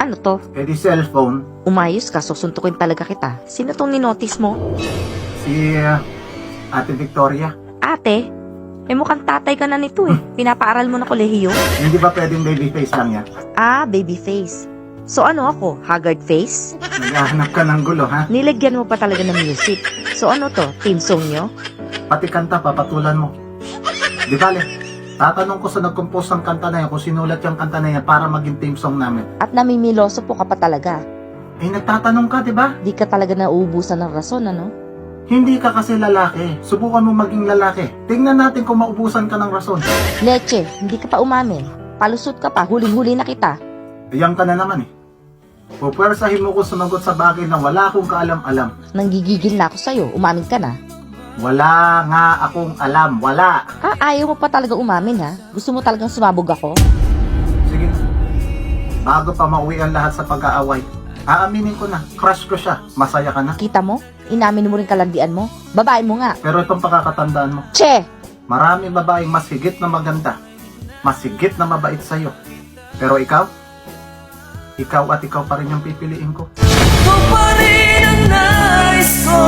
Ano to? Eh di cellphone. Umayos ka, susuntukin talaga kita. Sino tong ninotice mo? Si Ate Victoria. Ate? Eh mukhang tatay ka na nito eh. Pinapaaral mo na kolehiyo. Hindi ba pwedeng baby face lang yan? Ah, baby face. So ano ako? Haggard face? Naghahanap ka ng gulo, ha? Nilagyan mo pa talaga ng music. So ano to? Team song nyo? Pati kanta, papatulan mo. Di bale, tatanong ko sa nag-compose ng kanta na yan kung sinulat yung kanta na yan para maging theme song namin. At namimiloso po ka pa talaga. Eh, nagtatanong ka, di ba? Di ka talaga nauubusan ng rason, ano? Hindi ka kasi lalaki. Subukan mo maging lalaki. Tingnan natin kung maubusan ka ng rason. Leche, hindi ka pa umamin. Palusot ka pa, huling-huli na kita. Ayan ka na naman eh. Pupwersahin mo ko sumagot sa bagay na wala akong kaalam-alam. Nanggigigil na ako sa'yo, umamin ka na. Wala nga akong alam. Wala. Ah, ayaw mo pa talaga umamin ha? Gusto mo talagang sumabog ako? Sige. Bago pa mauwi ang lahat sa pag-aaway, aaminin ko na, crush ko siya. Masaya ka na. Kita mo? Inamin mo rin kalandian mo? Babae mo nga. Pero itong pakakatandaan mo, Che! maraming babaeng mas higit na maganda, mas higit na mabait sa'yo. Pero ikaw at ikaw pa rin yung pipiliin ko. Ikaw pa rin ang nais ko.